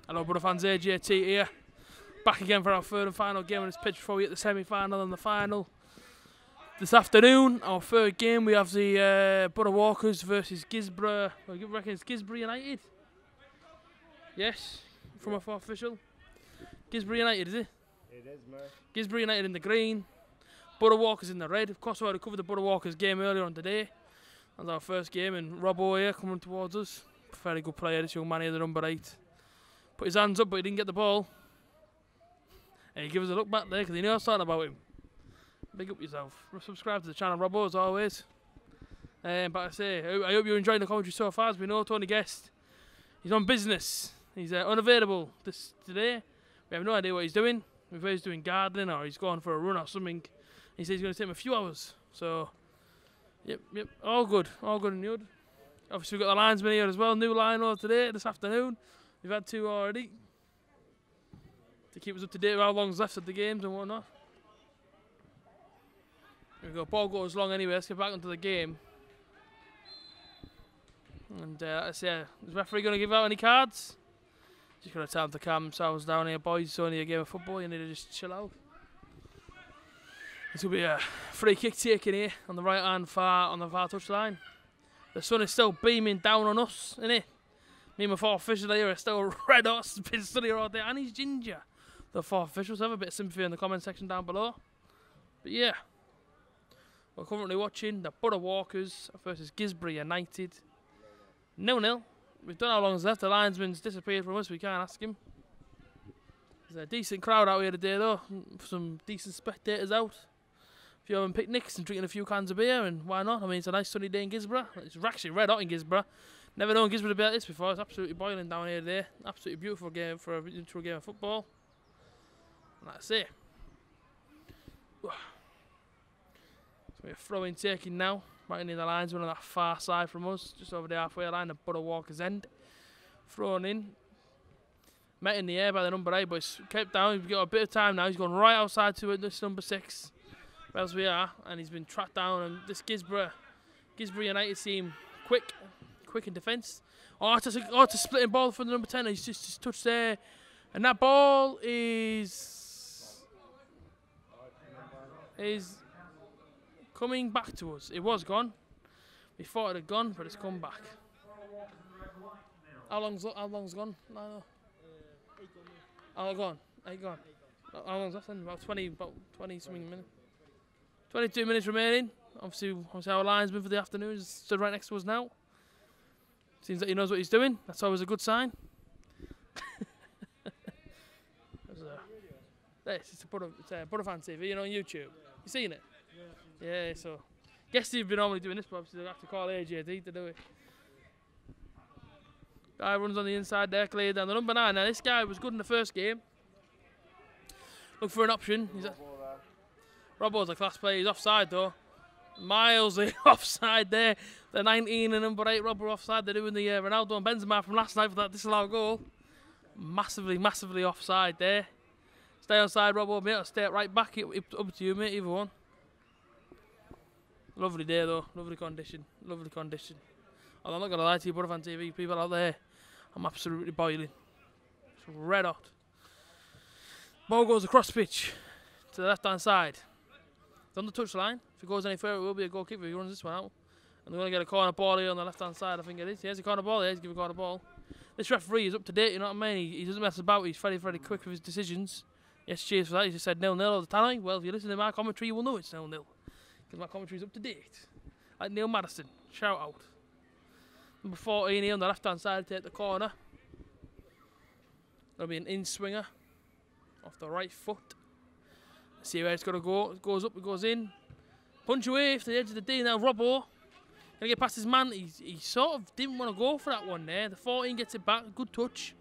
Hello, brother fans, AJT here. Back again for our third and final game on this pitch before we hit the semi-final and the final. This afternoon, our third game, we have the Borough Walkers versus Gisborough. I reckon it's Gisborough United. Yes, from a fourth official. Gisborough United, is it? It is, man. Gisborough United in the green. Borough Walkers in the red. Of course, we already covered the Borough Walkers game earlier on today. That's our first game, and Robbo here coming towards us. Very good player, this young man here, the number 8. Put his hands up, but he didn't get the ball. And he gives us a look back there because he knows something about him. Big up yourself. Subscribe to the channel, Robbo, as always. But I say, I hope you're enjoying the commentary so far. As we know, Tony Guest, he's on business. He's unavailable today. We have no idea what he's doing. We've heard he's doing gardening or he's going for a run or something. He says he's going to take him a few hours. So, yep, all good and good. Obviously, we've got the linesman here as well. New line over today, this afternoon. We've had 2 already. To keep us up to date with how long's left of the games and whatnot. Here we go, ball goes long anyway. Let's get back into the game. And I say, is the referee going to give out any cards? Just going to tell him to calm themselves down here, boys. It's only a game of football. You need to just chill out. This will be a free kick taken here on the right hand far on the far touchline. The sun is still beaming down on us, isn't it? Me and my 4 officials here are still red hot. It's been sunny all day, and he's ginger. The 4 officials have a bit of sympathy in the comment section down below. But yeah, we're currently watching the Borough Walkers versus Gisborough United. 0-0. We've done how long's left. The linesman's disappeared from us. We can't ask him. There's a decent crowd out here today, though. Some decent spectators out. If you're having picnics and drinking a few cans of beer, and why not? I mean, it's a nice sunny day in Gisborough. It's actually red hot in Gisborough. Never known Gisborough to be like this before. It's absolutely boiling down here today. Absolutely beautiful game for an intro game of football. And that's it. So we're throwing taking now. Right in the linesman on that far side from us. Just over the halfway line, the Borough Walkers end. Thrown in. Met in the air by the number 8, but it's kept down. He's got a bit of time now. He's gone right outside to this number 6. As we are, and he's been tracked down, and this Gisborough United team quick in defence. Oh, it's a splitting ball for the number 10. He's just touched there, and that ball is coming back to us. It was gone. We thought it had gone, but it's come back. How long's gone? No. 8 gone. 8 gone. How long's left then? About 20 something minutes. 22 minutes remaining. Obviously our linesman for the afternoon is stood right next to us now. Seems like he knows what he's doing. That's always a good sign. It's a Borough Fan TV, you know, on YouTube. You seen it? Yeah, so. Guess you've been normally doing this, but obviously they'll have to call AJT to do it. Guy runs on the inside there, cleared down the number 9. Now this guy was good in the first game. Look for an option. Robbo's a class player. He's offside though. Miles offside there. The 19 and number 8 Robbo offside. They're doing the Ronaldo and Benzema from last night for that disallowed goal. Massively offside there. Stay outside, Robbo, mate. I'll stay right back. Up to you, mate. Either one. Lovely day though. Lovely condition. Although I'm not gonna lie to you, Borough Fan TV people out there. I'm absolutely boiling. It's red hot. Ball goes across pitch to the left hand side. It's on the touchline. If it goes any further, it will be a goal kick if he runs this one out. And they're going to get a corner ball here on the left hand side, I think it is. Here's a corner ball, he's giving a corner ball. This referee is up to date, you know what I mean? He doesn't mess about, he's very quick with his decisions. Yes, cheers for that. He just said 0-0 all the time. Well, if you listen to my commentary, you will know it's 0-0. Because my commentary is up to date. Like Neil Madison. Shout out. Number 14 here on the left hand side to take the corner. That'll be an in-swinger. Off the right foot. See where it's going to go. It goes up, it goes in. Punch away to the edge of the D. Now Robbo. Gonna get past his man. He sort of didn't want to go for that one there. The 14 gets it back. Good touch.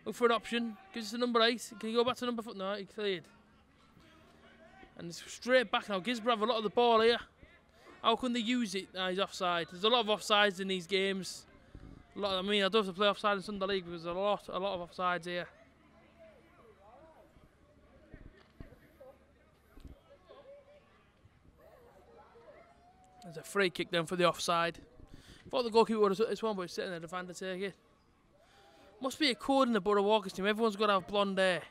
Look for an option. Gives us the number 8. Can he go back to number 4? No, he cleared. And it's straight back now. Gisborough have a lot of the ball here. How can they use it? He's offside. There's a lot of offsides in these games. I mean, I don't have to play offside in Sunday League because there's a lot of offsides here. There's a free kick then for the offside. Thought the goalkeeper would have took this one, but he's sitting there, the defender take it. Must be a code in the Borough Walkers team. Everyone's got to have blonde hair.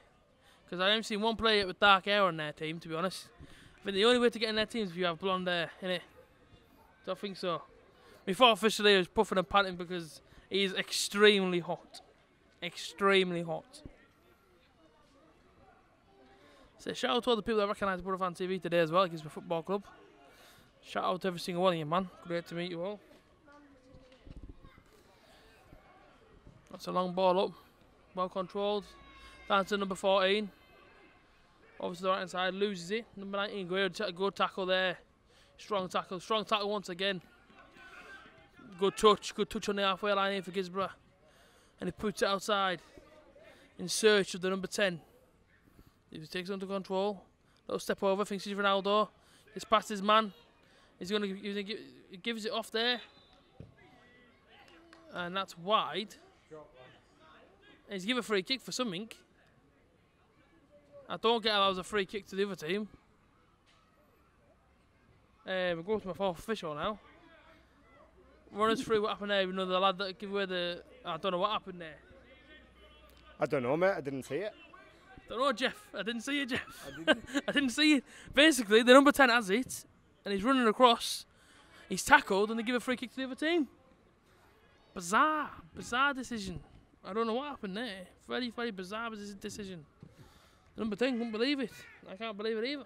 Because I haven't seen one player with dark hair on their team, to be honest. I think the only way to get in their team is if you have blonde hair, innit? Don't think so. My thought officially was puffing and panting because he's extremely hot. Extremely hot. So shout out to all the people that recognise Borough Fan TV today as well, Kidz Football Club. Shout out to every single one of you, man. Great to meet you all. That's a long ball up. Well controlled. Down to number 14. Over to the right hand side, loses it. Number 19, good tackle there. Strong tackle once again. Good touch on the halfway line here for Kidz. And he puts it outside in search of the number 10. He takes it under control. Little step over, thinks he's Ronaldo. He's past his man. He gives it off there. And that's wide. And he's given a free kick for something. I don't get how that was a free kick to the other team. We'll go to my fourth official now. Run us through what happened there. You know, the lad that gave away the... I don't know what happened there. I don't know, mate. I didn't see it. Don't know, Jeff. I didn't see you, Jeff. I didn't see it. Basically, the number 10 has it, and he's running across. He's tackled, and they give a free kick to the other team. Bizarre decision. I don't know what happened there. Very, very bizarre decision. The number 10 couldn't believe it. I can't believe it either.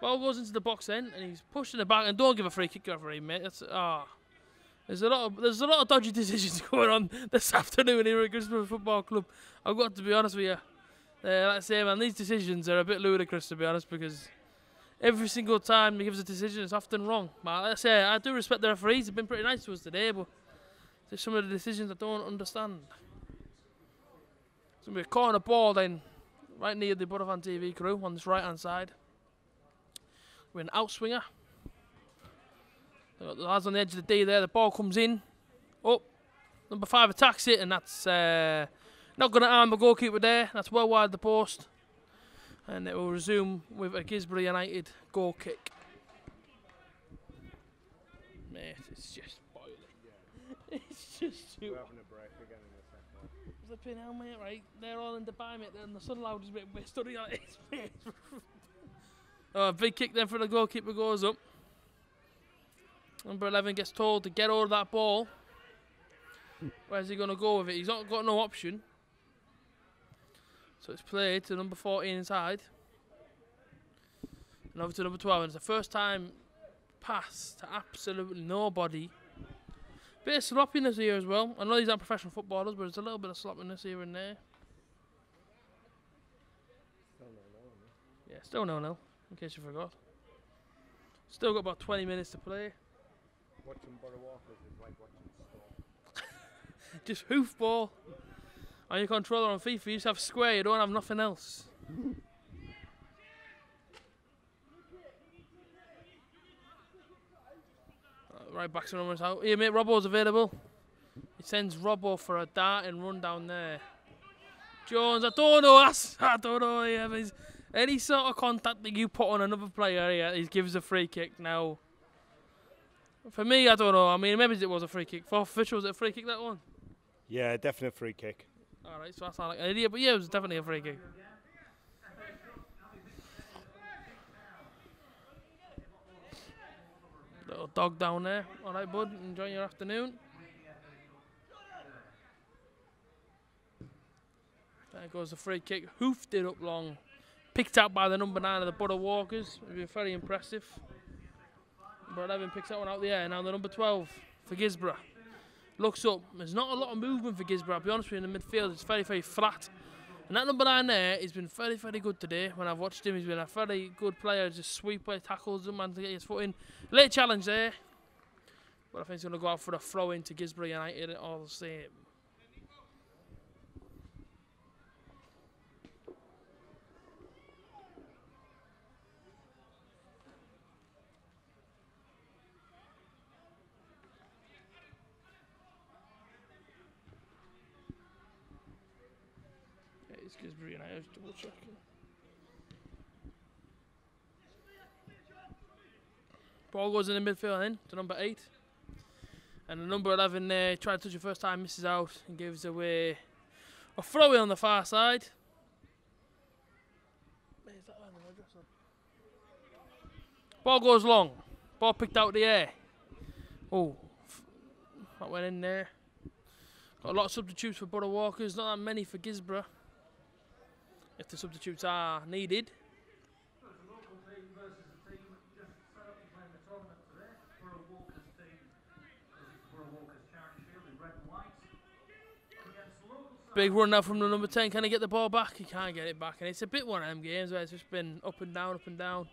Ball goes into the box then, and he's pushing it back. And don't give a free kick referee, mate. That's There's a lot of dodgy decisions going on this afternoon here at Kidz Football Club. I've got to be honest with you. Like I say, man, these decisions are a bit ludicrous, to be honest, because every single time he gives a decision, it's often wrong. But like I say, I do respect the referees. They've been pretty nice to us today, but there's some of the decisions I don't understand. It's going to be a corner ball then, right near the Borough Fan TV crew on this right-hand side. We're an outswinger. The lads on the edge of the D there. The ball comes in. Up. Number 5 attacks it, and that's not going to harm the goalkeeper there. That's well wide the post. And it will resume with a Kidz United goal kick. Mate, it's just boiling. Yeah. It's just too... We're having a break again in the second half. Flipping hell, mate, right? They're all in Dubai, mate, and the sun loud is a bit studying on his face. Big kick then for the goalkeeper goes up. Number 11 gets told to get hold of that ball. Where's he going to go with it? He's not got no option. So it's played to number 14 inside. And over to number 12. And it's the first time pass to absolutely nobody. Bit of sloppiness here as well. I know these aren't professional footballers, but there's a little bit of sloppiness here and there. Still no, yeah, still 0-0, in case you forgot. Still got about 20 minutes to play. Watching Borough Walkers is like watching Stockton. Just hoofball. On your controller on FIFA, you just have square, you don't have nothing else. Right back to numbers out. Here, mate, Robbo's available. He sends Robbo for a dart and run down there. Jones, I don't know. Yeah, any sort of contact that you put on another player, yeah, he gives a free kick now. For me, I don't know. I mean, maybe it was a free kick. For official, was it a free kick, that one? Yeah, definite free kick. Alright, so I sound like an idiot, but yeah, it was definitely a free kick. Little dog down there. Alright, bud, enjoy your afternoon. There goes the free kick. Hoofed it up long. Picked out by the number 9 of the Borough Walkers. It's been very impressive. Number 11 picks that one out the air. Now the number 12 for Kidz. Looks up. There's not a lot of movement for Kidz. I'll be honest with you, in the midfield it's very, very flat. And that number 9 there, he's been very, very good today. When I've watched him, he's been a very good player. Just sweep away, tackles him, man, to get his foot in. Late challenge there. But I think he's going to go out for a throw into Kidz United all the same. Kidz United, double checking. Ball goes in the midfield then to number 8. And the number 11 there tried to touch it first time, misses out and gives away A throw in on the far side. Ball goes long. Ball picked out the air. Oh, that went in there. Got a lot of substitutes for Borough Walkers, not that many for Gisborough, if the substitutes are needed. Big run now from the number 10. Can he get the ball back? He can't get it back, and it's a bit one of them games where it's just been up and down, up and down.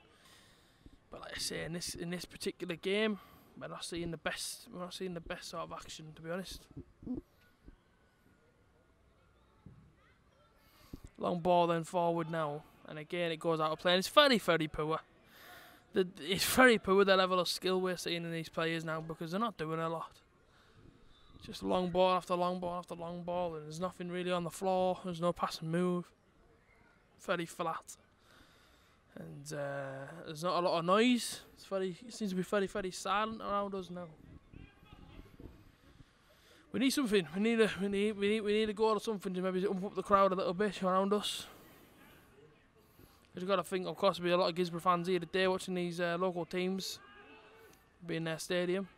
But like I say, in this particular game, we're not seeing the best. We're not seeing the best sort of action, to be honest. Long ball then forward now, and again it goes out of play. And it's very, very poor. It's very poor the level of skill we're seeing in these players now, because they're not doing a lot. Just long ball after long ball after long ball, and there's nothing really on the floor. There's no pass and move. Very flat, and there's not a lot of noise. It seems to be very, very silent around us now. We need something. We need a goal or something to maybe ump up the crowd a little bit around us. You've got to think, of course, there'll be a lot of Gisborough fans here today watching these local teams be in their stadium.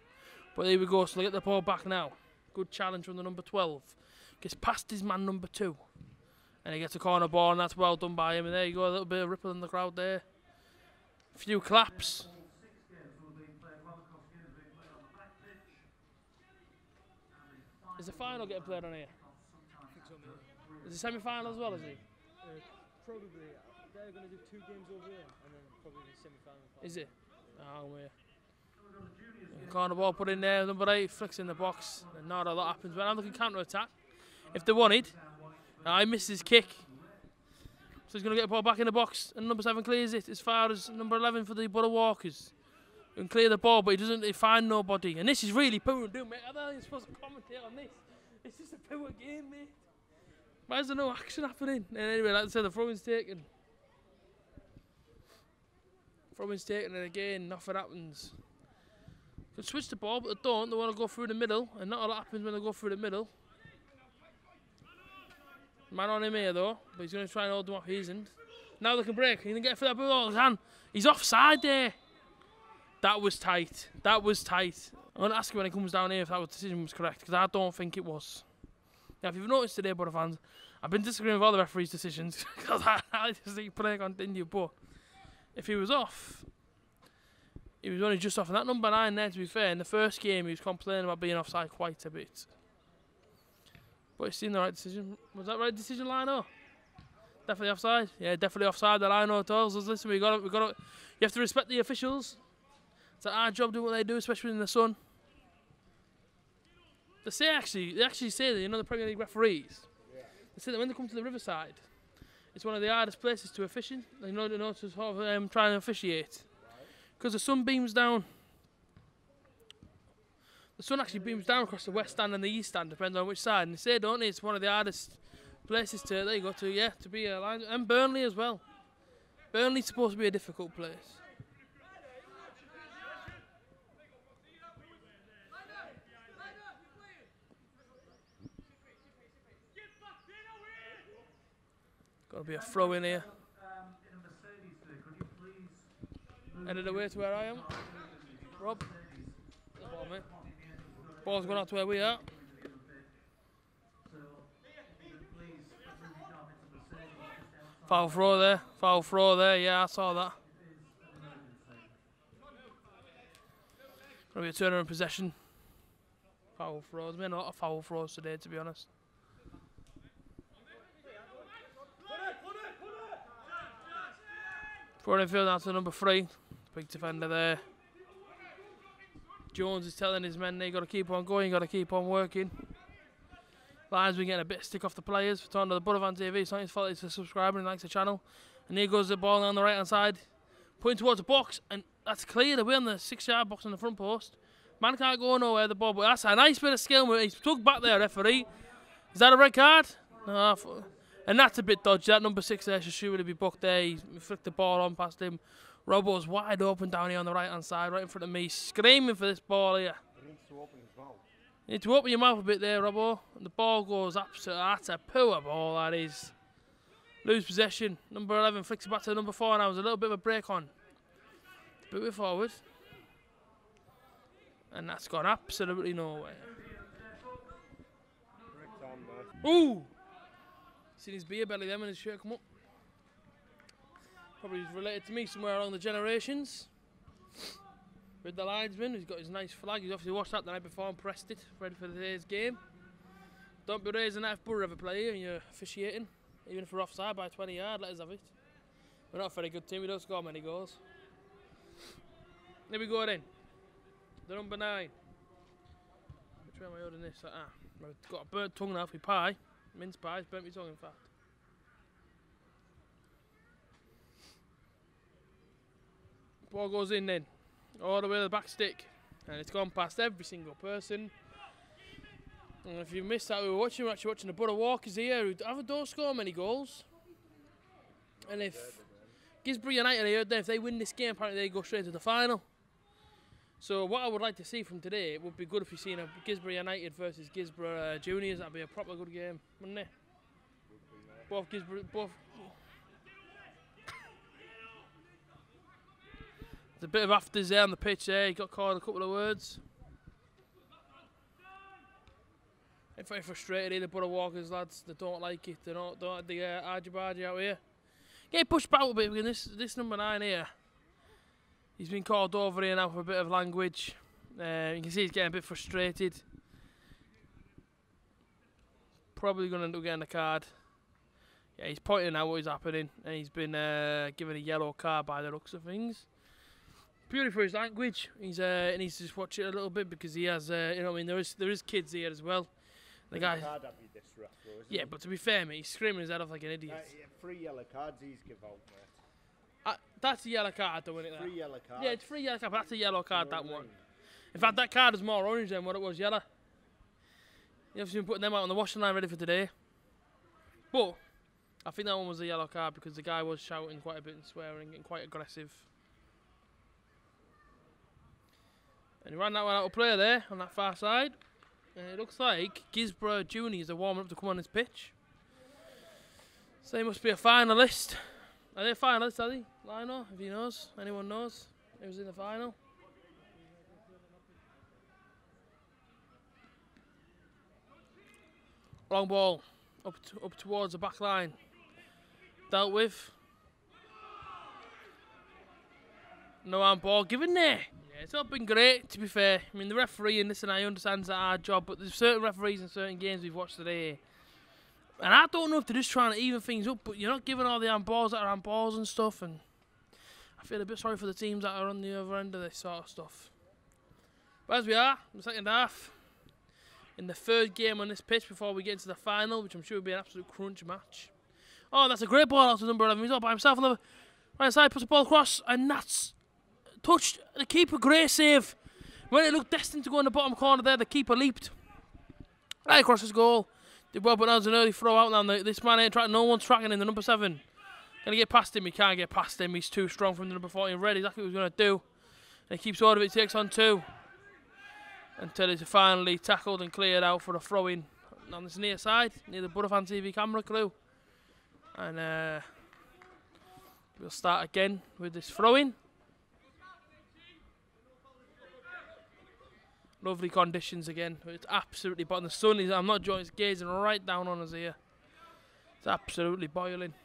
But here we go. So they get the ball back now. Good challenge from the number 12. Gets past his man number 2, and he gets a corner ball, and that's well done by him. And there you go, a little bit of ripple in the crowd there. A few claps. Is the final getting played on here? Is the semi-final as well, is he? Probably. They're going to do 2 games over here, and then probably the semi-final. Is it? Oh, yeah. Corner ball put in there, number 8 flicks in the box, and not a lot happens. But I'm looking counter-attack. If they wanted, he missed his kick. So he's going to get the ball back in the box, and number 7 clears it as far as number 11 for the Borough Walkers. He can clear the ball, but he doesn't find nobody. And this is really poor, dude, mate. I don't think you're supposed to commentate on this. It's just a poor game, mate. Why is there no action happening? And anyway, like I said, the throw-in's taken. Throw-in's taken, and again, nothing happens. Could switch the ball, but they don't. They want to go through the middle, and not a lot happens when they go through the middle. Man on him here, though, but he's going to try and hold him off his end. Now they can break. He can get it for that ball. His hand. He's offside there. That was tight. That was tight. I'm going to ask you when he comes down here if that decision was correct, because I don't think it was. Now, if you've noticed today, Borough fans, I've been disagreeing with all the referees' decisions, because I just think play continue. But if he was off, he was only just off. And that number 9 there, to be fair, in the first game, he was complaining about being offside quite a bit. But he's seen the right decision. Was that right decision, Lino? Definitely offside. Yeah, definitely offside. The Lino tells us, listen, we got to. You have to respect the officials. It's our job doing what they do, especially in the sun. They actually say that, you know, the Premier League referees. Yeah. They say that when they come to the Riverside, it's one of the hardest places to officiate. You know, to sort of try and officiate, because the sun beams down. The sun actually beams down across the west stand and the east stand, depending on which side. And they say, don't they, it's one of the hardest places to, there you go, to be a line. And Burnley as well. Burnley's supposed to be a difficult place. Got to be a throw in here. Headed away to where I am. Rob. The ball, mate. Ball's going out to where we are. Foul throw there. Foul throw there. Yeah, I saw that. Going to be a turner in possession. Foul throws. Been a lot of foul throws today, to be honest. Throwing field out to number 3. Big defender there. Jones is telling his men they got to keep on going, got to keep on working. Lions been getting a bit of stick off the players for talking to the Borough Fan TV. It's not his fault, it's for subscribing and likes the channel. And here goes the ball on the right hand side, pointing towards the box, and that's cleared away on the 6-yard box on the front post. Man can't go nowhere, the ball, but that's a nice bit of skill. He's tugged back there, referee. Is that a red card? No, and that's a bit dodgy. That number 6 there should surely be booked there. He flicked the ball on past him. Robbo's wide open down here on the right hand side, right in front of me, screaming for this ball here. You need to open your mouth a bit there, Robbo. And the ball goes absolutely. That's a poor ball, that is. Lose possession. Number 11 flicks it back to number 4 now. There's a little bit of a break on. Boot it forward. And that's gone absolutely nowhere. Ooh! Seen his beer belly then when his shirt come up. Probably related to me somewhere along the generations. With the linesman, he's got his nice flag. He's obviously watched that the night before and pressed it, ready for today's game. Don't be raising that if Borough ever play you and you're officiating. Even if we're offside by 20 yards, let us have it. We're not a very good team, we don't score many goals. Here we go then. The number 9. Which way am I holding this? I've got a burnt tongue now for pie. Mince pie, it's burnt my tongue in fact. Ball goes in then. All the way to the back stick. And it's gone past every single person. And if you missed that, we were actually watching the Borough Walkers here who don't score many goals. And if Gisborough United, I heard that if they win this game, apparently they go straight to the final. So what I would like to see from today, it would be good if you've seen a Gisborough United versus Gisborough Juniors. That'd be a proper good game, wouldn't it? Both Gisborough, both. There's a bit of afters there on the pitch there. He got called a couple of words. I'm very frustrated here, the Borough Walkers lads. They don't like it. They don't like the argy-bargy out here. Get pushed back a bit because this number 9 here. He's been called over here now for a bit of language. You can see he's getting a bit frustrated. Probably going to end up getting a card. Yeah, he's pointing out what is happening, and he's been given a yellow card by the looks of things. Purely for his language. He needs to just watch it a little bit because he has, you know what I mean, there is kids here as well. The guy. Yeah, but to be fair, mate, he's screaming his head off like an idiot. 3 yellow cards he's give out, mate. That's a yellow card, though, isn't it? 3 yellow cards. Yeah, it's 3 yellow cards, but that's a yellow card, that one. In fact, that card is more orange than what it was yellow. You've obviously been putting them out on the washing line ready for today. But I think that one was a yellow card because the guy was shouting quite a bit and swearing and quite aggressive. And he ran that one out of play there on that far side. And it looks like Gisborough Juniors are warming up to come on this pitch. So he must be a finalist. Are they finalists, are they? Lionel, if he knows. Anyone knows who's in the final? Long ball up towards the back line. Dealt with. No handball given there. Yeah, it's not been great, to be fair. I mean, the referee in this, and I understand it's our job, but there's certain referees in certain games we've watched today. And I don't know if they're just trying to even things up, but you're not giving all the handballs that are handballs and stuff. And I feel a bit sorry for the teams that are on the other end of this sort of stuff. But as we are, in the second half, in the third game on this pitch before we get into the final, which I'm sure will be an absolute crunch match. Oh, that's a great ball out to number 11. He's all by himself on the right side, puts the ball across, and that's touched the keeper. Great save. When it looked destined to go in the bottom corner there, the keeper leaped right across his goal. Did well, but that was an early throw out now. This man ain't tracking, no one's tracking him, the number 7. Gonna get past him, he can't get past him. He's too strong from the number 14. Ready, exactly what he's gonna do. And he keeps hold of it, takes on 2. Until it's finally tackled and cleared out for a throw-in on this near side, near the Borough Fan TV camera crew. And we'll start again with this throw-in. Lovely conditions again. It's absolutely, but the sun is, I'm not joking, it's gazing right down on us here. It's absolutely boiling.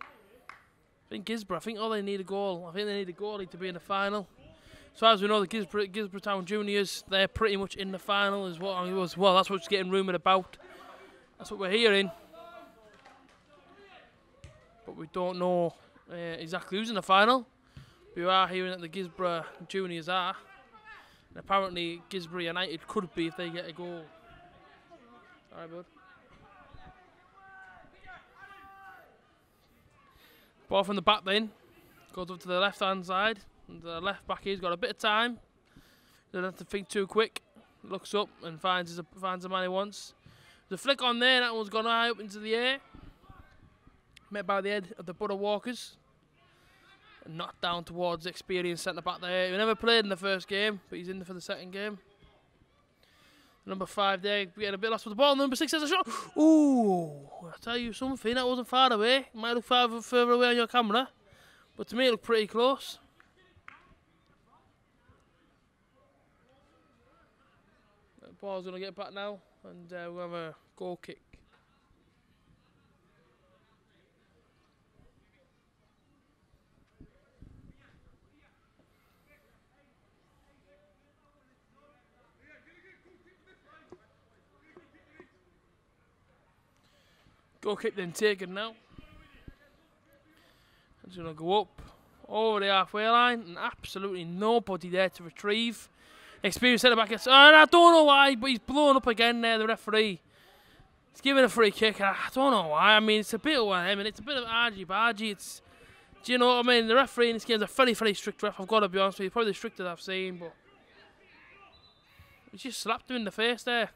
I think Gisborough, I think all they need a goal. I think they need a goalie to be in the final. As far as we know, the Gisborough Town Juniors, they're pretty much in the final as well. Well, that's what's getting rumoured about. That's what we're hearing. But we don't know exactly who's in the final. We are hearing that the Gisborough Juniors are. And apparently Gisborough United could be if they get a goal. Alright, bud. Ball from the back then. Goes up to the left hand side. And the left back he's got a bit of time. Doesn't have to think too quick. Looks up and finds the man he wants. There's a flick on there, that one's gone high up into the air. Met by the head of the Borough Walkers. and knocked down towards the experienced centre back there. He never played in the first game, but he's in for the second game. Number 5 there, getting a bit lost with the ball. Number 6 has a shot. Ooh, I tell you something, that wasn't far away. It might look further away on your camera, but to me it looked pretty close. The ball's going to get back now, and we'll have a goal kick. Goal kick then taken now. It's going to go up over the halfway line, and absolutely nobody there to retrieve. Experienced centre back gets, I don't know why, but he's blown up again there, the referee. He's giving a free kick, and I don't know why. I mean, it's a bit of him, and it's a bit of argy-bargy. It's, do you know what I mean? The referee in this game is a very, very strict ref, I've got to be honest with you. Probably the strictest I've seen, but he just slapped him in the face there.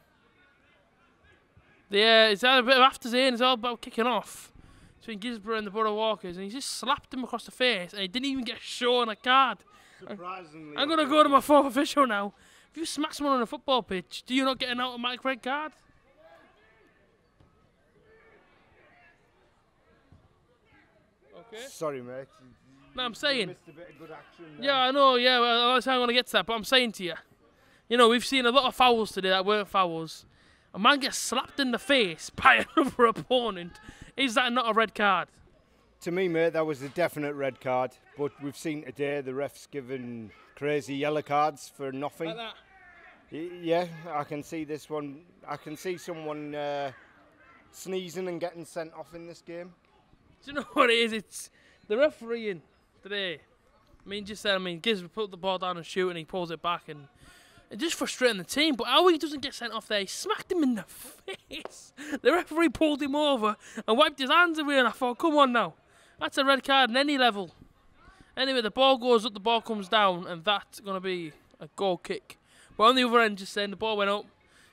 Yeah, it's had a bit of after-zane, it's all about kicking off between Gisborough and the Borough Walkers, and he just slapped him across the face, and he didn't even get shown a card. Surprisingly. I'm going to go to my 4th official now. If you smack someone on a football pitch, do you not get an automatic red card? Okay. Sorry, mate. No, I'm saying. You missed a bit of good action there. Yeah, I know, yeah, well, that's how I'm going to get to that, but I'm saying to you, you know, we've seen a lot of fouls today that weren't fouls. A man gets slapped in the face by another opponent. Is that not a red card? To me, mate, that was a definite red card. But we've seen today the refs giving crazy yellow cards for nothing. Like that? Yeah, I can see this one. I can see someone sneezing and getting sent off in this game. Do you know what it is? It's the refereeing today. I mean, Giz put the ball down and shoot, and he pulls it back, and it's just frustrating the team. But how he doesn't get sent off there? He smacked him in the face. The referee pulled him over and wiped his hands away, and I thought, come on now. That's a red card in any level. Anyway, the ball goes up, the ball comes down, and that's going to be a goal kick. But on the other end, just saying, the ball went up,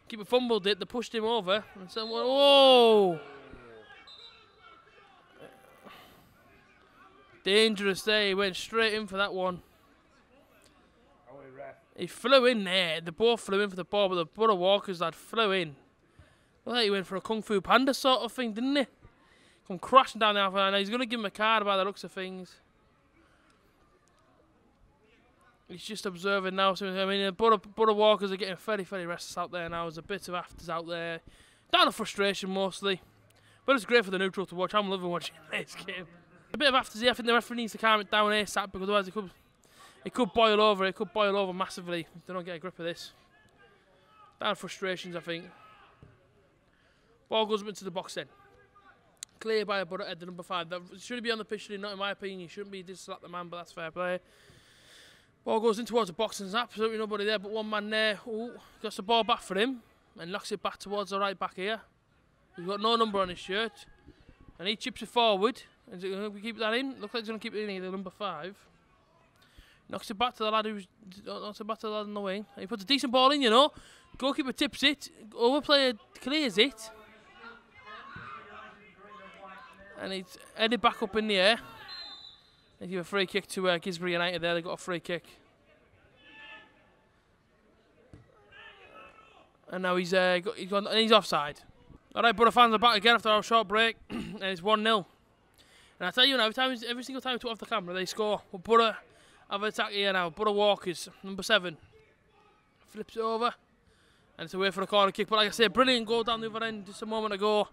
keeper fumbled it, they pushed him over, and said, whoa! Dangerous there, he went straight in for that one. He flew in there, the ball flew in for the ball, but the Borough Walkers lad flew in. Well, he went for a Kung Fu Panda sort of thing, didn't he? Come crashing down the half line. He's going to give him a card by the looks of things. He's just observing now. I mean, the Borough Walkers are getting very, very restless out there now. There's a bit of afters out there. Down to frustration mostly. But it's great for the neutral to watch. I'm loving watching this game. A bit of afters here. I think the referee needs to calm it down ASAP, because otherwise it could boil over. It could boil over massively if they don't get a grip of this. Down frustrations, I think. Ball goes up into the box then. Clear by a Borough head, the number 5. That shouldn't be on the pitch, not in my opinion. You shouldn't be. He did slap the man, but that's fair play. Ball goes in towards the box, and there's absolutely nobody there but one man there. Ooh, gets the ball back for him and knocks it back towards the right back here. He's got no number on his shirt, and he chips it forward. Is it going to keep that in? Looks like he's going to keep it in here, the number 5. Knocks it back to the lad on the wing. And he puts a decent ball in, you know. Goalkeeper tips it. Overplayer clears it. And he's headed back up in the air. They give a free kick to Gisborough United there. They got a free kick. And now he's offside. All right, Borough fans are back again after our short break, and it's 1-0. And I tell you now, every single time we took off the camera, they score. But Borough have an attack here now. Borough Walkers, number 7, flips it over, and it's away for a corner kick. But like I say, brilliant goal down the other end just a moment ago.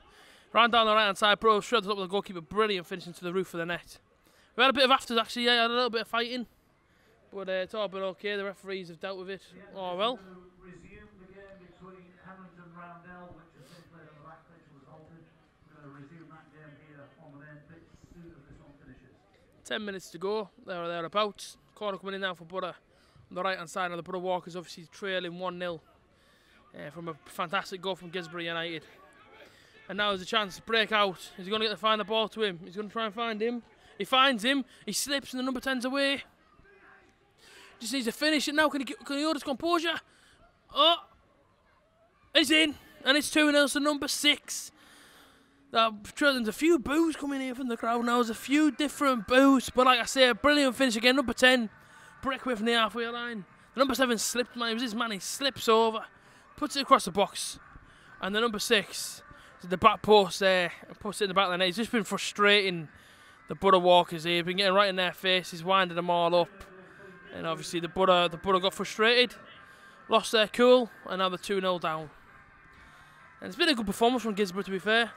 Ran down the right hand side, Borough straight up the goalkeeper, brilliant finishing to the roof of the net. We had a bit of afters actually, yeah, had a little bit of fighting, but it's all been okay. The referees have dealt with it all well. Resume the game between Hamilton and Roundel, which has been played on the back pitch, was halted. We're going to resume that game here on the main pitch as soon as this one finishes. 10 minutes to go, there or thereabouts. Corner coming in now for Borough on the right hand side, and the Borough Walkers obviously trailing 1-0 from a fantastic goal from Gisborough United. And now there's a chance to break out. Is he going to get to find the ball to him? He's going to try and find him. He finds him. He slips, and the number 10's away. Just needs to finish it now. Can he hold his composure? Oh, he's in, and it's 2-0 to number 6. There's a few boos coming here from the crowd now. There's a few different boos. But like I say, a brilliant finish again. Number 10, breakaway from the halfway line. The number 7 slipped, man. It was his man. He slips over, puts it across the box. And the number 6 is the back post there and puts it in the back of the net. He's just been frustrating the Butter Walkers here. He's been getting right in their face. He's winding them all up. And obviously the Butter got frustrated, lost their cool, and now they're 2-0 down. And it's been a good performance from Guilsborough, to be fair.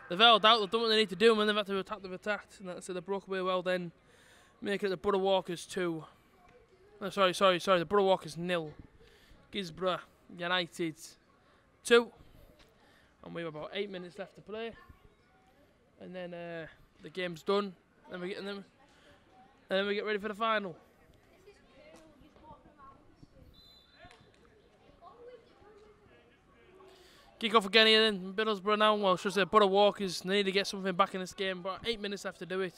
They've held out, they've done what they need to do, and when they've had to attack, they've attacked. And that's so they broke away well then, making it the Butter Walkers 2. Oh, sorry, the Butter Walkers 0. Guilsborough United 2. And we have about 8 minutes left to play. And then the game's done. Then we get them. And then we get ready for the final. Kick off again here in Middlesbrough now. Well, should say Butter Walkers need to get something back in this game, but 8 minutes left to do it.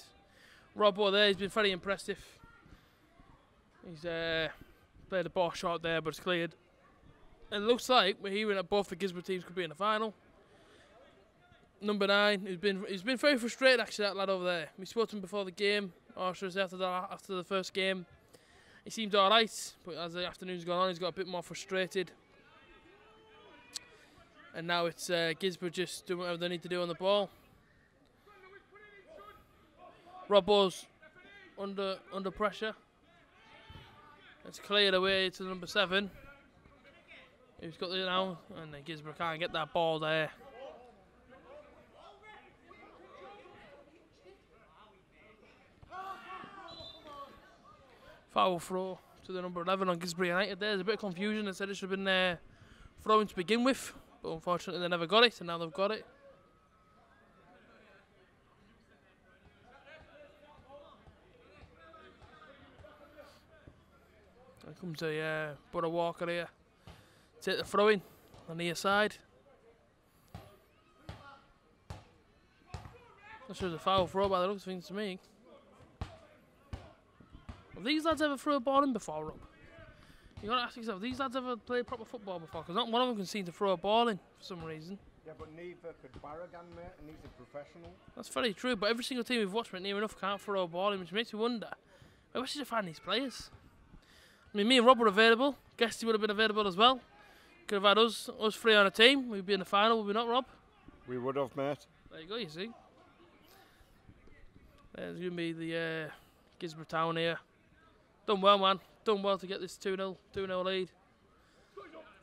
Robbo there, he's been very impressive. He's played the ball short there, but it's cleared. And it looks like we're hearing that both the Guilsborough teams could be in the final. Number 9, he's been very frustrated actually, that lad over there. We spoke to him before the game, or should I say after the first game. He seemed alright, but as the afternoon's gone on, he's got a bit more frustrated. And now it's Guilsborough just doing whatever they need to do on the ball. Robbo's under pressure. It's cleared away to number 7. Who's got it now? And then Guilsborough can't get that ball there. Foul throw to the number 11 on Guilsborough United. There's a bit of confusion. They said it should have been thrown to begin with. But unfortunately they never got it, and now they've got it. Here comes a Butter Walker here. Take the throw in on the near side. That shows a foul throw by the looks of things to me. Have these lads ever thrown a ball in before, Rob? You got to ask yourself, have these lads ever played proper football before? Because not one of them can seem to throw a ball in for some reason. Yeah, but neither could Barragan, mate, and he's a professional. That's very true, but every single team we've watched near enough can't throw a ball in, which makes me wonder, where should you find these players? I mean, me and Rob were available. Guess he would have been available as well. Could have had us 3 on a team. We'd be in the final, would we not, Rob? We would have, mate. There you go, you see. There's going to be the Guilsborough Town here. Done well, man. Done well to get this 2-0 lead.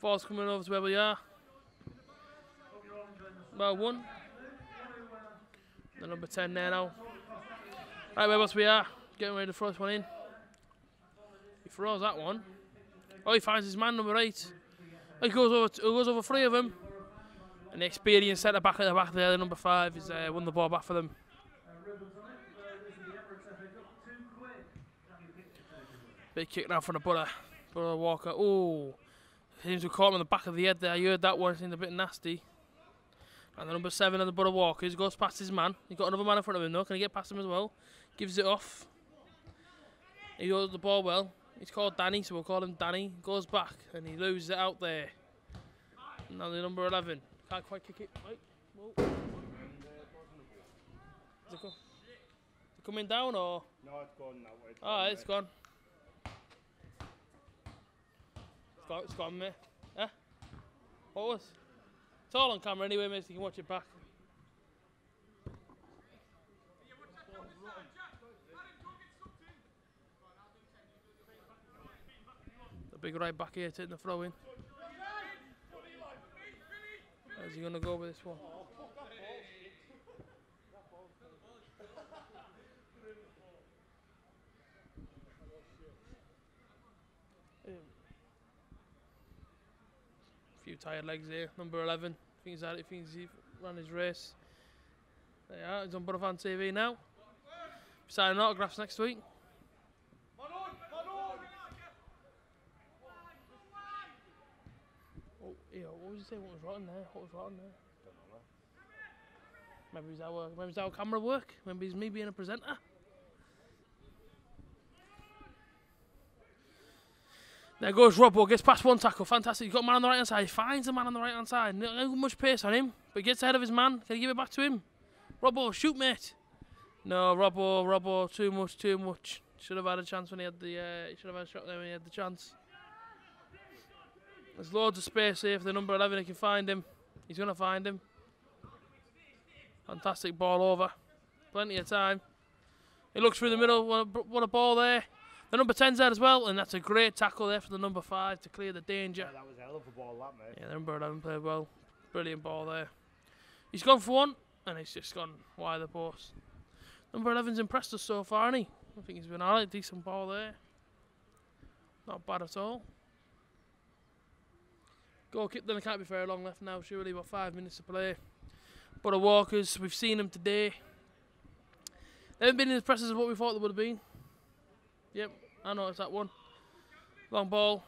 Ball's coming over to where we are. Well, 1. The number 10 there now. Right, whereabouts we are. Getting ready to throw this one in. He throws that one. Oh, he finds his man, number 8. Oh, he goes over 3 of them. And the experienced centre back at the back there, the number 5, is won the ball back for them. Big kick now from the Butter Walker. Oh, seems to have caught him on the back of the head there. I heard that one, seemed a bit nasty. And the number 7 of the Butter Walkers goes past his man. He's got another man in front of him though. Can he get past him as well? Gives it off. He holds the ball well. He's called Danny, so we'll call him Danny. Goes back and he loses it out there. And now the number 11 can't quite kick it. Right. Whoa. Is it coming down or? No, it's gone now. Oh, it's gone. It's gone, mate. Eh? What was? It's all on camera anyway, mate, so you can watch it back. The big right back here taking the throw in. How's he going to go with this one? Few tired legs here. Number 11. Thinks he ran his race. There you are. He's on Butterfan TV now. Signing autographs next week. Oh, yeah. What was he saying? What was rotten there? Maybe it's our camera work. Maybe it's me being a presenter. There goes Robbo, gets past one tackle, fantastic. He's got a man on the right hand side, he finds the man on the right hand side. Not much pace on him, but gets ahead of his man. Can he give it back to him? Robbo, shoot, mate. No, Robbo, too much. Should have had a chance when he had the. Should have had a shot there when he had the chance. There's loads of space here for the number 11. He can find him. He's gonna find him. Fantastic ball over. Plenty of time. He looks through the middle. What a ball there. The number 10's there as well, and that's a great tackle there for the number 5 to clear the danger. Yeah, that was a hell of a ball, that, mate. Yeah, the number 11 played well. Brilliant ball there. He's gone for one, and he's just gone wide the post. Number 11's impressed us so far, hasn't he? I think he's been alright. Decent ball there. Not bad at all. Goal kick, then it can't be very long left now, surely. About 5 minutes to play. But the Walkers, we've seen them today. They haven't been as impressive as what we thought they would have been. Yep, I noticed that one. Long ball.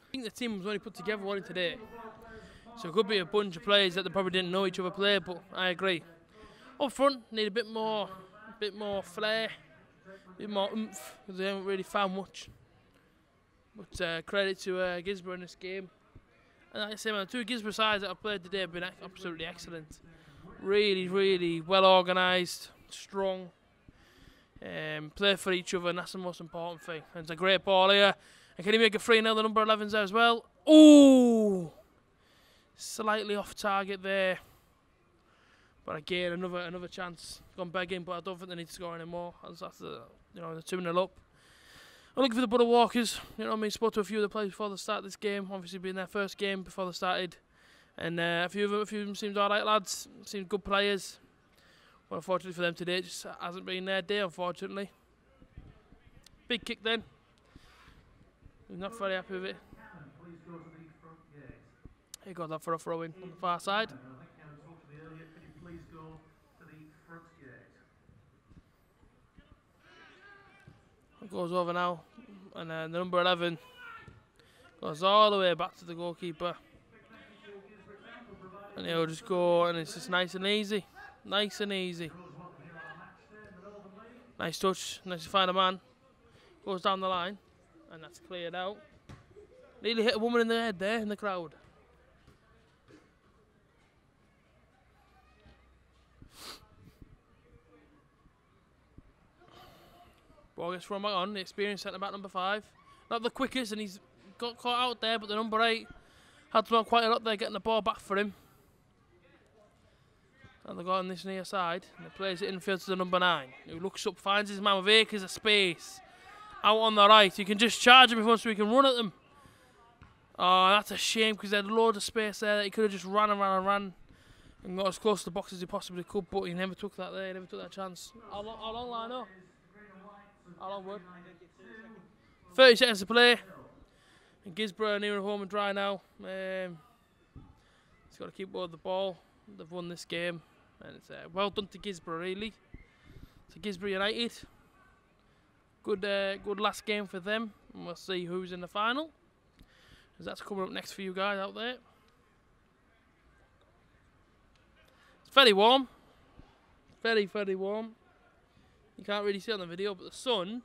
I think the team was only put together one today. So it could be a bunch of players that they probably didn't know each other play, but I agree. Up front, need a bit more flair, a bit more oomph, because they haven't really found much. But credit to Gisborough in this game. And like I say, man, the two Gisborough sides that I've played today have been absolutely excellent. Really, really well organised, strong. Play for each other, and that's the most important thing. And it's a great ball here. And can he make a 3-0? The number 11's there as well. Ooh! Slightly off target there. But again, another chance. Gone begging, but I don't think they need to score anymore. That's the, they're 2-0 up. I'm looking for the Butter Walkers. You know what I mean? Spoke to a few of the players before the start of this game. Obviously being their first game before they started. And a few of them seemed alright, lads. Seemed good players. Well, unfortunately for them today, it just hasn't been their day, unfortunately. Big kick then. I'm not very happy with it. He got that for a throw in on the far side. It goes over now, and then the number 11 goes all the way back to the goalkeeper. And he'll just go, and it's just nice and easy. Nice and easy. Nice touch, nice to find a man. Goes down the line, and that's cleared out. Nearly hit a woman in the head there in the crowd. Ball gets thrown back on, the experienced centre back number 5. Not the quickest, and he's got caught out there, but the number 8 had to run quite a lot there getting the ball back for him. And they got on this near side, and he plays it infield to the number 9, who looks up, finds his man with acres of space. Out on the right, you can just charge him if he wants to, he can run at them. Oh, that's a shame, because they had loads of space there that he could have just ran and got as close to the box as he possibly could, but he never took that there, he never took that chance. How long line up? How long would? 30 seconds to play. And Gisborough are near home and dry now. He's got to keep hold of the ball. They've won this game. And it's well done to Gisborough, really. To Gisborough United. Good last game for them. And we'll see who's in the final. Because that's coming up next for you guys out there. It's very warm. Very, very warm. You can't really see it on the video, but the sun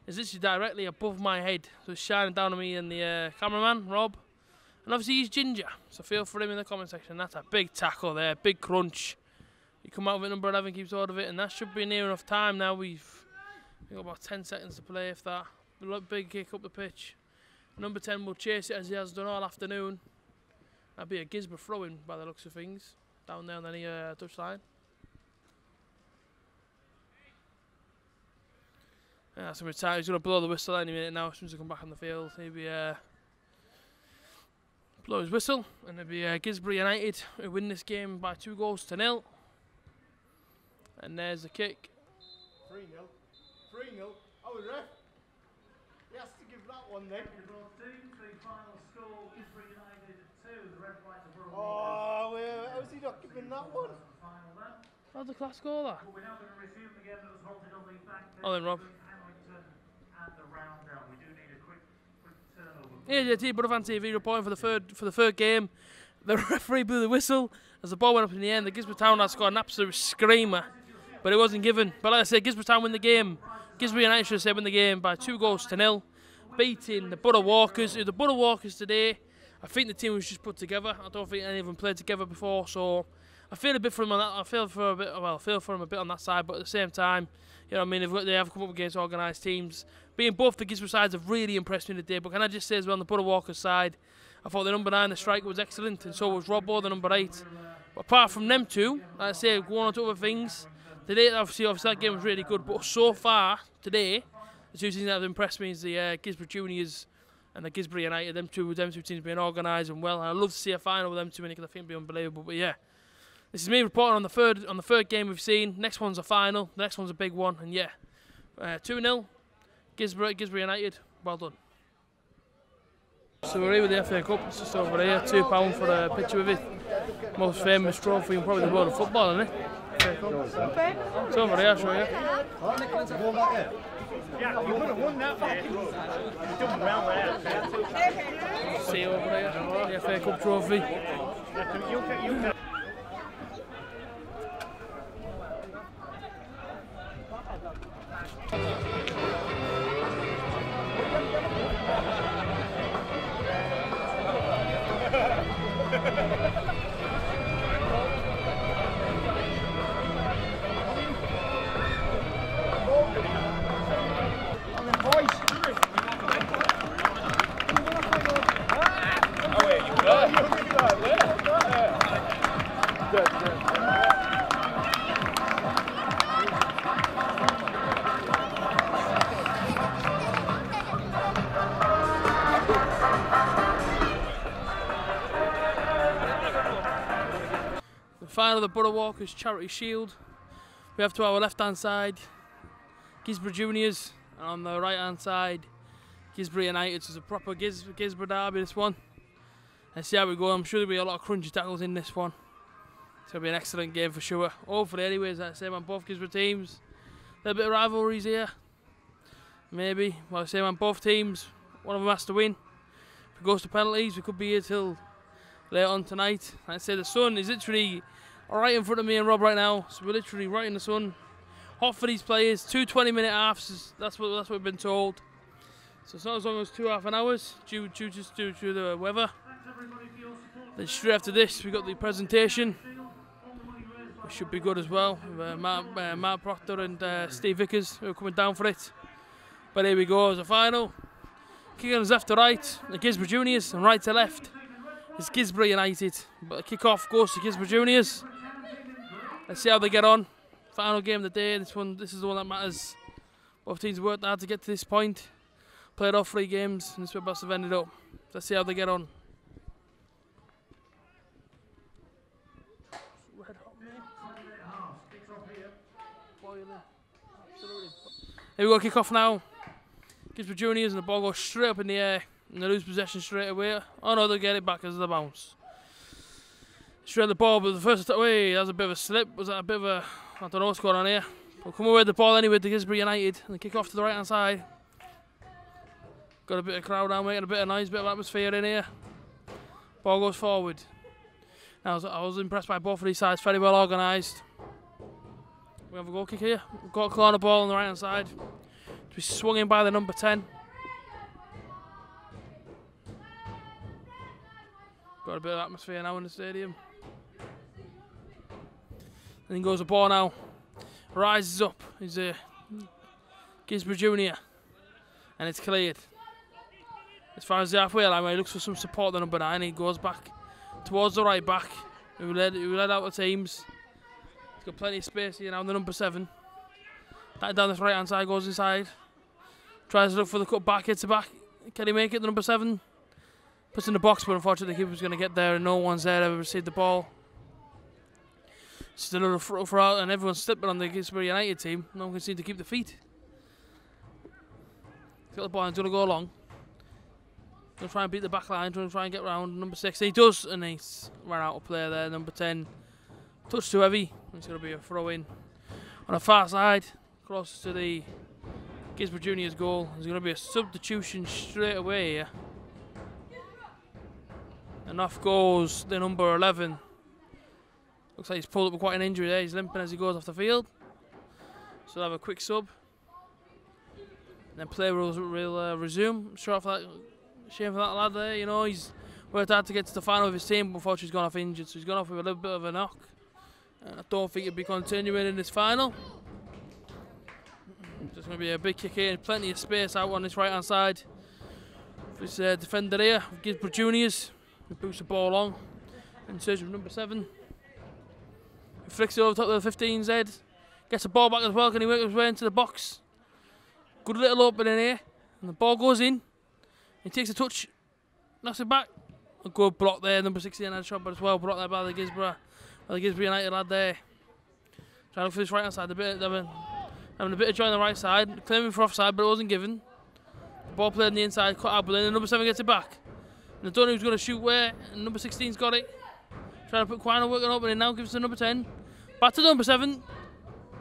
is literally directly above my head. So it's shining down on me and the cameraman, Rob. And obviously he's ginger, so feel for him in the comment section. That's a big tackle there, big crunch. You come out with number 11, keeps hold of it, and that should be near enough time now. We've got about 10 seconds to play, if that. Big kick up the pitch. Number 10 will chase it as he has done all afternoon. That'd be a Gisborough throw-in by the looks of things. Down there on the touchline. Yeah, that's going to be tight. He's going to blow the whistle any minute now as soon as he come back on the field. He'll be blow his whistle, and it'll be Gisborough United who win this game by 2-0. And there's the kick. 3-0. 3-0. Oh, the ref. He has to give that one then. Oh, how's he not giving that one? How's the class score that? Oh then, Rob. Here's your T Brother TV reporting for the third game. The referee blew the whistle as the ball went up in the end. The Gisborough Town had scored an absolute screamer, but it wasn't given. But like I said, Gisborough Town win the game. Gisborough United should have win the game by 2-0, beating the Butter Walkers. The Butter Walkers today, I think the team was just put together. I don't think any of them played together before, so I feel a bit for him on that. I feel for him a bit on that side, but at the same time, you know what I mean, they have come up against organised teams. Being both the Guisborough sides have really impressed me today. But can I just say as well, on the Borough Walkers side, I thought the number 9, the striker, was excellent, and so was Robbo, the number 8. But apart from them two, like I say, going on to other things, today obviously that game was really good. But so far today, the two teams that have impressed me is the Guisborough Juniors and the Guisborough United. Them two teams being organised and well. And I'd love to see a final with them two, because I think it'd be unbelievable. But yeah, this is me reporting on the third game we've seen. Next one's a final. The next one's a big one. And yeah, 2-0, Guisborough United. Well done. So we're here with the FA Cup. It's just over here. £2 for a picture with it. Most famous trophy in probably the world of football, isn't it? FA Cup. It's over here, I'll show you. Yeah, you could have won that, mate. You've done well there. See over there, the FA Cup trophy. Final of the Borough Walkers Charity Shield. We have to our left hand side Guisborough Juniors, and on the right hand side Guisborough United. So it's a proper Guisborough derby, this one. Let's see how we go. I'm sure there'll be a lot of crunchy tackles in this one. It's going to be an excellent game for sure. Hopefully, anyways, like I say, on both Guisborough teams. A little bit of rivalries here. Maybe. Well, I say on both teams, one of them has to win. If it goes to penalties, we could be here till late on tonight. Like I say, the sun is literally right in front of me and Rob right now. So we're literally right in the sun. Hot for these players. 2 20-minute halves. That's what we've been told. So it's not as long as 2 half an hours due to the weather. Then straight after this, we got the presentation, which should be good as well. Matt Proctor and Steve Vickers who are coming down for it. But here we go as a final. Kicking us left to right, the Guisborough Juniors, and right to left is Guisborough United. But the kick-off goes to Guisborough Juniors. Let's see how they get on. Final game of the day. This is the one that matters. Both teams worked hard to get to this point. Played all 3 games, and this is where both have ended up. Let's see how they get on. Red hot, mate. Boiling. Absolutely. Here we go, kick off now. Guisborough Juniors, and the ball goes straight up in the air, and they lose possession straight away. Oh no, they'll get it back as the bounce. Straight the ball, but the first that was a bit of a slip. Was that a bit of a, I don't know what's going on here. We'll come away with the ball anyway to Guisborough United, and the kick off to the right hand side. Got a bit of crowd now, making a bit of noise, bit of atmosphere in here. Ball goes forward. Now, I was impressed by both of these sides, very well organised. We have a goal kick here. We've got a corner ball on the right hand side. To be swung in by the number 10. Got a bit of atmosphere now in the stadium. And then goes the ball now. Rises up. He's a Guisborough Junior. And it's cleared. As far as the halfway line, where he looks for some support, the number 9, he goes back towards the right back, who led out the teams. He's got plenty of space here now, the number 7. That down this right hand side, goes inside. Tries to look for the cut back, hits it back. Can he make it, the number 7? Puts in the box, but unfortunately the keeper's going to get there and no one's there to receive the ball. Just another throw out, and everyone's slipping on the Guisborough United team. No one can seem to keep the feet. He's got the ball and he's going to go along. Going to try and beat the back line, going to try and get round number 6. He does, and he's ran out of play there. Number 10, touch too heavy. It's going to be a throw in on the far side, closest to the Guisborough Juniors goal. There's going to be a substitution straight away here. And off goes the number 11. Looks like he's pulled up with quite an injury there. He's limping as he goes off the field. So they'll have a quick sub. And then play will resume. Shame for that lad there. You know, he's worked hard to get to the final of his team, but unfortunately he's gone off injured. So he's gone off with a little bit of a knock. And I don't think it'll be continuing in this final. There's going to be a big kick here and plenty of space out on this right hand side. This defender here, Kidz Juniors, who boosts the ball on in search of number 7. He flicks it over top of the 15's head. Gets the ball back as well. Can he work his way into the box? Good little opening here. And the ball goes in. He takes a touch. Knocks it back. A good block there. Number 16 had a shot, but as well blocked there by the Kidz United lad there. Trying to look for this right hand side. Having a bit of joy on the right side. Claiming for offside, but it wasn't given. The ball played on the inside, cut out, but then number 7 gets it back. And I don't know who's going to shoot where. And number 16's got it. Trying to put Quine working opening now. Gives it to number 10. Back to number 7.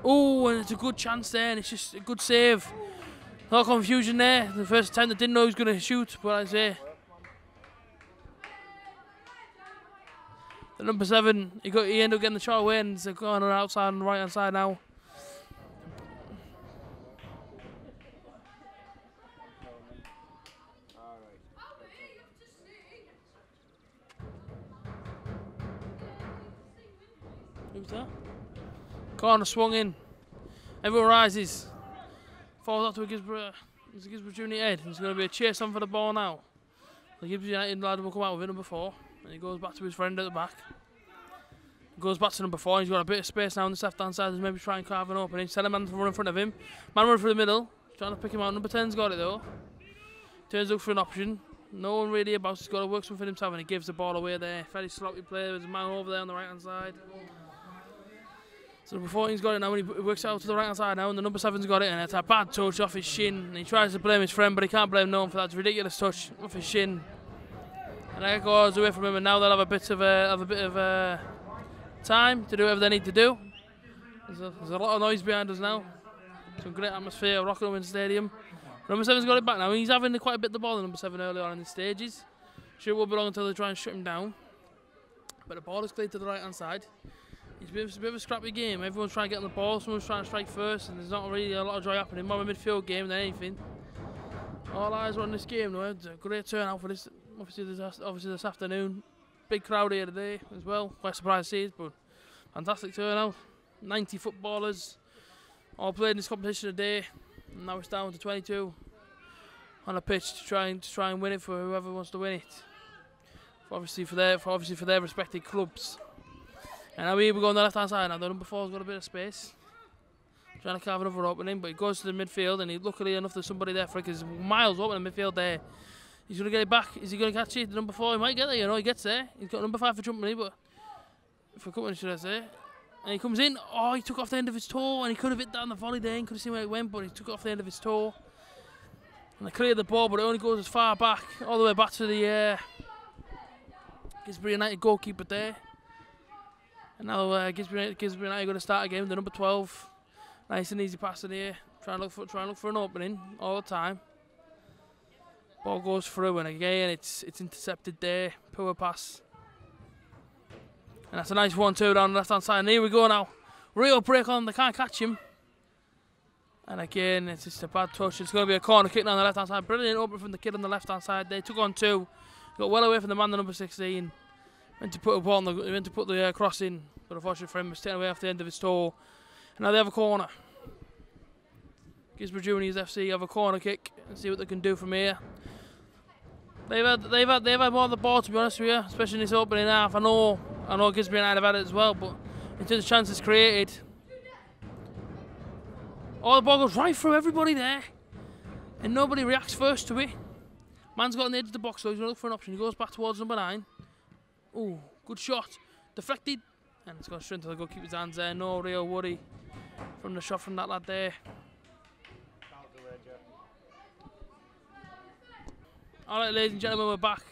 Oh, and it's a good chance there, and it's just a good save. A lot of confusion there. The first time they didn't know he was going to shoot, but I say. The number 7, he ended up getting the shot away, and it's going on the outside and the right hand side now. Who's that? Corner swung in. Everyone rises. Falls out to a Kidz Junior head. There's going to be a chase on for the ball now. The Kidz United lad will come out with it, number 4. And he goes back to his friend at the back. Goes back to number 4. He's got a bit of space now on this left hand side. He's maybe trying to carve an opening. Tell a man to run in front of him. Man running through the middle. Trying to pick him out. Number 10's got it though. Turns up for an option. No one really about it. He's got to work something himself, and he gives the ball away there. Very sloppy play. There's a man over there on the right hand side. So number 14's got it now, and he works out to the right hand side now, and the number 7's got it, and it's a bad touch off his shin. And he tries to blame his friend, but he can't blame no one for that. It's a ridiculous touch off his shin. And that goes away from him, and now they'll have a bit of time to do whatever they need to do. There's a lot of noise behind us now. Some great atmosphere, rocking up in the stadium. Number 7's got it back now. He's having quite a bit of the ball, number 7, early on in the stages. Sure, it won't be long until they try and shut him down. But the ball is cleared to the right hand side. It's a bit of a scrappy game. Everyone's trying to get on the ball, someone's trying to strike first, and there's not really a lot of joy happening. More of a midfield game than anything. All eyes are on this game though. It's a great turnout for this. Obviously this afternoon. Big crowd here today as well. Quite surprised to see it, but fantastic turnout. 90 footballers all played in this competition today. And now it's down to 22 on a pitch to try and win it for whoever wants to win it. Obviously for their respective clubs. And now we go on the left hand side now. The number 4's got a bit of space. Trying to carve another opening, but he goes to the midfield, and luckily enough there's somebody there for it, because there's miles open in the midfield there. He's going to get it back. Is he going to catch it? The number 4, he might get there, you know, he gets there. He's got number 5 for jumping, but for company, should I say. And he comes in. Oh, he took off the end of his toe, and he could have hit down the volley there. He could have seen where it went, but he took off the end of his toe. And they cleared the ball, but it only goes as far back, all the way back to the Kidz United goalkeeper there. And now Kidz United going to start again with the number 12. Nice and easy passing here. Try and look for an opening all the time. Ball goes through, and again it's intercepted there. Poor pass. And that's a nice 1-2 down the left hand side. And here we go now. Real break on. They can't catch him. And again, it's just a bad touch. It's going to be a corner kick down the left hand side. Brilliant open from the kid on the left hand side. They took on 2. Got well away from the man, the number 16. Went to put a ball on went to put the cross in, but unfortunately for him, was taken away off the end of his toe. And now they have a corner. Kidz Juniors FC have a corner kick and see what they can do from here. They've had more of the ball, to be honest with you, especially in this opening half. I know Kidz United have had it as well, but in terms of chances created, the ball goes right through everybody there, and nobody reacts first to it. Man's got on the edge of the box, so he's going to look for an option. He goes back towards number 9. Ooh, good shot. Deflected. And it's gone straight to the goalkeeper's hands there. No real worry from the shot from that lad there. Alright, ladies and gentlemen, we're back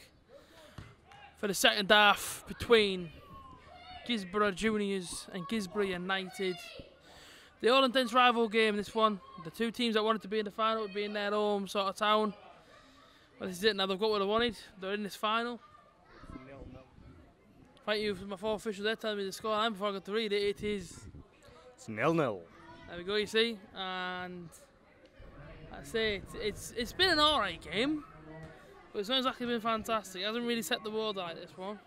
for the second half between Kidz Juniors and Kidz United. The all-intense rival game, this one. The two teams that wanted to be in the final would be in their home sort of town. Well, this is it now. They've got what they wanted. They're in this final. Thank you for my 4 officials there telling me the scoreline before I got to read it. It's 0-0. There we go, you see. And I say it's been an alright game, but it's not exactly been fantastic. It hasn't really set the world like this one.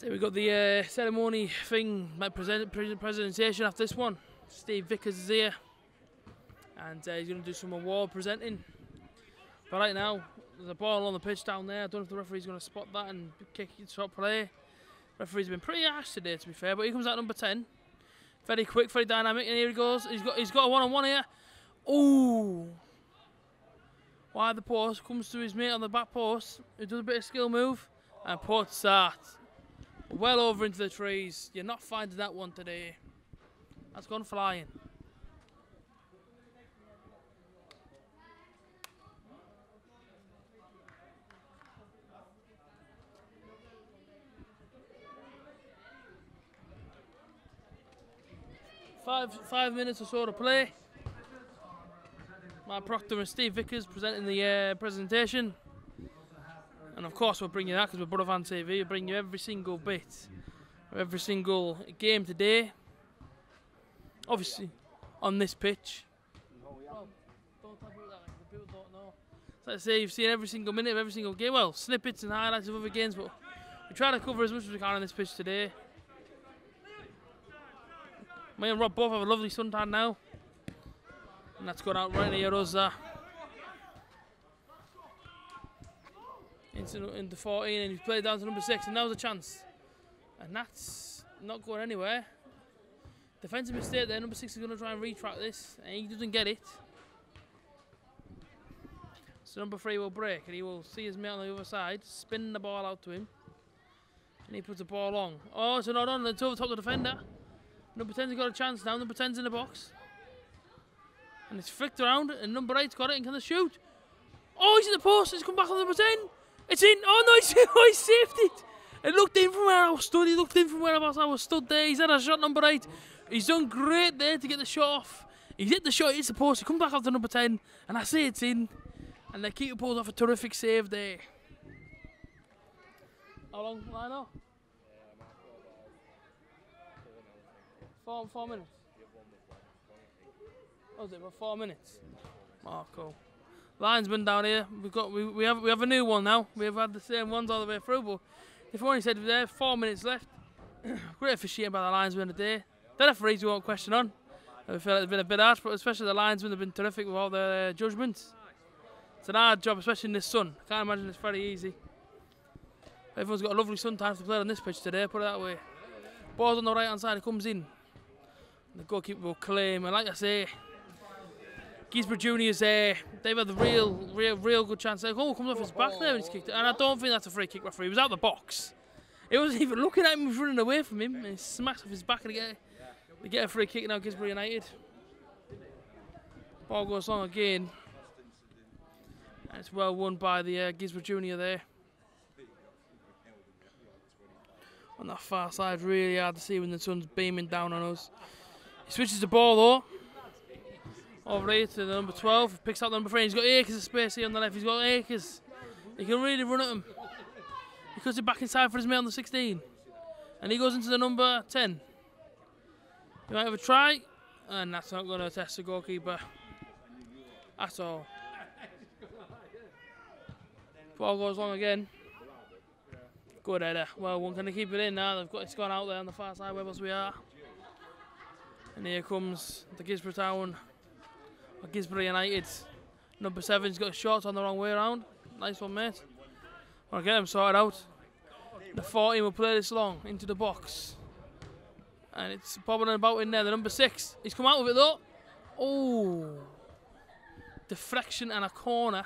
So we've got the ceremony thing, like presentation after this one. Steve Vickers is here, and he's going to do some award presenting. But right now, there's a ball on the pitch down there. I don't know if the referee's going to spot that and kick it, stop play. Referee's been pretty harsh today, to be fair, but here comes out number 10. Very quick, very dynamic, and here he goes. He's got a one-on-one here. Ooh! Wide the post, comes to his mate on the back post, who does a bit of skill move, and puts that well over into the trees. You're not finding that one today. That's gone flying. Five minutes or so to play. Matt Proctor and Steve Vickers presenting the presentation. And of course we'll bring you that because we're Brother Fan TV. We'll bring you every single bit of every single game today. Obviously on this pitch. Well, don't talk about that, the people don't know. So like I say, you've seen every single minute of every single game. Well, snippets and highlights of other games, but we try to cover as much as we can on this pitch today. Me and Rob both have a lovely suntan now. And that's gone out right near us there. Into 14, and he's played down to number 6, and now's a chance. And that's not going anywhere. Defensive mistake there, number 6 is going to try and retract this, and he doesn't get it. So number 3 will break, and he will see his mate on the other side, spin the ball out to him. And he puts the ball long. Oh, it's not on, it's over the top of the defender. Number 10's got a chance now, number 10's in the box. And it's flicked around, and number 8's got it, and can they shoot? Oh, he's in the post, he's come back on number 10. It's in, oh no, he saved it. It looked in from where I was stood, he looked in from where I was stood there. He's had a shot, number 8. He's done great there to get the shot off. He's hit the shot, hits the post, he comes back after number 10, and I say it's in. And the keeper pulls off a terrific save there. How long, Lino? 4 minutes. What was it, about 4 minutes? Oh, cool. Linesman down here. We have a new one now. We've had the same ones all the way through, but if only said there 4 minutes left. Great officiating by the linesman today. The referees we won't question on. I feel like they've been a bit harsh, but especially the linesmen have been terrific with all their judgments. It's an hard job, especially in this sun. I can't imagine it's very easy. Everyone's got a lovely sun time to play on this pitch today, put it that way. Ball's on the right hand side, it comes in. The goalkeeper will claim, and like I say, Gisborough Juniors there, they've had the real good chance. Oh, comes off his back there and he's kicked it. And I don't think that's a free kick referee. He was out the box. He wasn't even looking at him, he was running away from him. And he smashed off his back and they get a free kick now, Gisborough United. Ball goes long again. And it's well won by the Gisborough Junior there. On that far side, really hard to see when the sun's beaming down on us. He switches the ball though. Over here to the number 12, picks out the number 3. He's got acres of space here on the left. He's got acres. He can really run at him. He cuts it back inside for his mate on the 16. And he goes into the number 10. He might have a try. And that's not going to test the goalkeeper at all. Ball goes long again. Good header. Well, one can they keep it in now? It's gone out there on the far side where else we are. And here comes the Gisborough Town. Gisborough United. Number 7's got his shorts on the wrong way around. Nice one, mate. I'll get him sorted out. The 14 will play this long into the box. And it's bobbing about in there. The number 6, he's come out with it though. Oh. Deflection and a corner.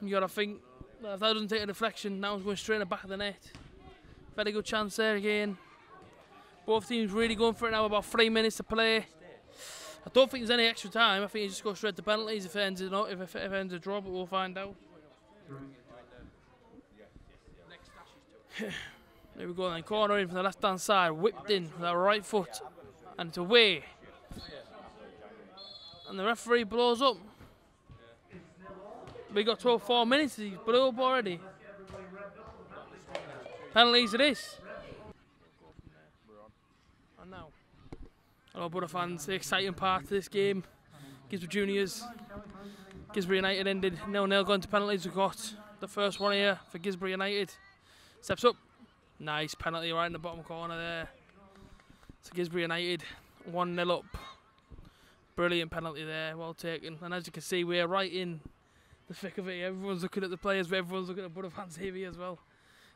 You got to think that if that doesn't take a deflection, that one's going straight in the back of the net. Very good chance there again. Both teams really going for it now, about 3 minutes to play. I don't think there's any extra time. I think you just go straight to penalties if it ends a draw, but we'll find out. There we go then, corner in from the left hand side, whipped in with our right foot, and it's away. And the referee blows up. We got 4 minutes, he's blew up already. Penalties it is. And now, hello Brother fans, the exciting part of this game. Gisborough Juniors, Gisborough United ended 0-0 going to penalties. We've got the first one here for Gisborough United. Steps up, Nice penalty right in the bottom corner there. So Gisborne United 1-0 up. Brilliant penalty there, well taken. And as you can see, we're right in the thick of it. Everyone's looking at the players, but everyone's looking at Borough fans here as well.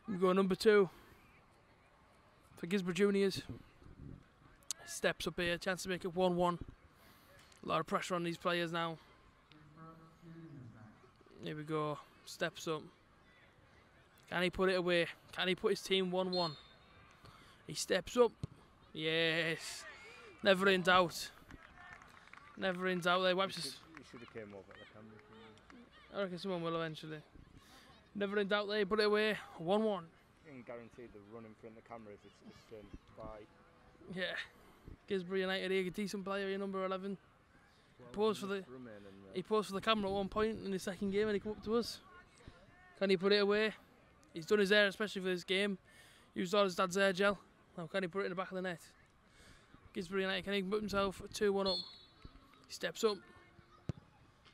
We go number 2 for Gisborne Juniors. Steps up here, chance to make it 1-1. A lot of pressure on these players now. Here we go, steps up. Can he put it away? Can he put his team 1-1? He steps up. Yes. Never in doubt. Never in doubt. They wipes his. You should have came over the camera. I reckon someone will eventually. Never in doubt. They put it away. 1-1. And guaranteed the run in front of the cameras. It's by. Yeah. Gisborne United here, a decent player here, number 11. He posed for the camera at one point in his second game and he came up to us. Can he put it away? He's done his hair especially for this game. Used all his dad's hair gel. Now can he put it in the back of the net? Gisborne United, can he put himself 2-1 up? He steps up.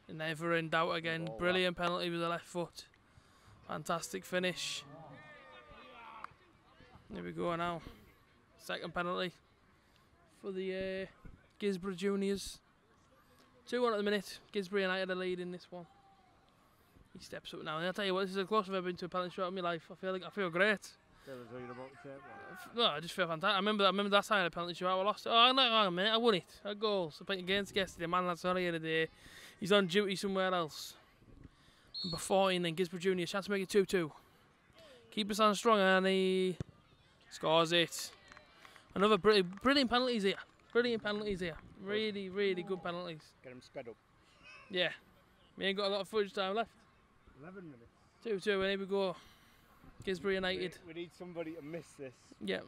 Never in doubt again. Brilliant penalty with the left foot. Fantastic finish. Here we go now. Second penalty for the Gisborne Juniors. 2-1 at the minute. Gisborne United are leading this one. He steps up now. And I'll tell you what, this is the closest I've ever been to a penalty shot in my life. I feel great. No, I just feel fantastic. I remember that time of the penalty shot. I lost it. Oh no, hang on a minute. I won it. A goal. So playing against yesterday. Man, that's not here today. He's on duty somewhere else. Number 14 then Gisborne Juniors. Chance to make it 2-2. Keep us on strong and he scores it. Another brilliant penalties here. Brilliant penalties here. Really, really good penalties. Get him sped up. Yeah. We ain't got a lot of footage time left. 11 minutes. 2-2 and here we go. Gisborne United. We need somebody to miss this. Yeah.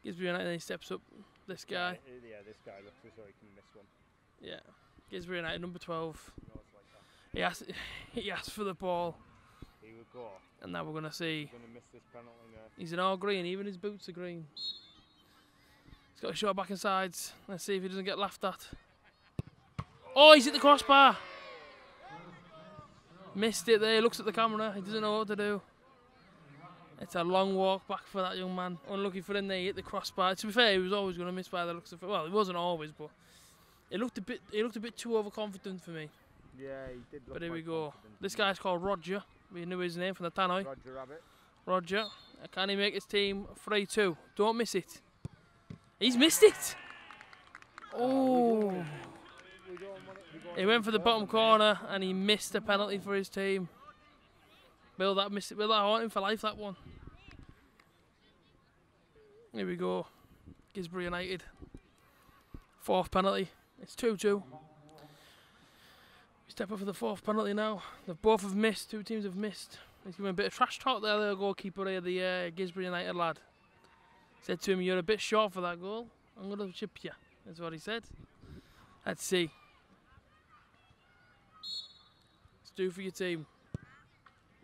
Gisborne United, then he steps up. This guy. Yeah, this guy looks as though he can miss one. Yeah. Gisborne United, number 12. No, it's like that. He asked for the ball. He would go. And now we're going to see. He's going to miss this penalty now. He's in all green, even his boots are green. He's got a shot back and sides. Let's see if he doesn't get laughed at. Oh, he's hit the crossbar. Missed it there, he looks at the camera, he doesn't know what to do. It's a long walk back for that young man. Unlucky for him there, he hit the crossbar. To be fair, he was always going to miss by the looks of it. Well, he wasn't always, but it looked a bit too overconfident for me. Yeah, he did look. But here we go. This guy's called Roger. We knew his name from the tannoy. Roger Rabbit. Roger. Can he make his team 3-2? Don't miss it. He's missed it. Oh. He went for the bottom corner and he missed the penalty for his team. Will that haunt him for life, that one? Here we go. Gisborne United. Fourth penalty. It's 2-2. We step up for the fourth penalty now. They both have missed. Two teams have missed. He's giving a bit of trash talk there, the goalkeeper here, the Gisborne United lad. Said to him, "You're a bit short for that goal. I'm going to chip you." That's what he said. Let's see. Let's do for your team.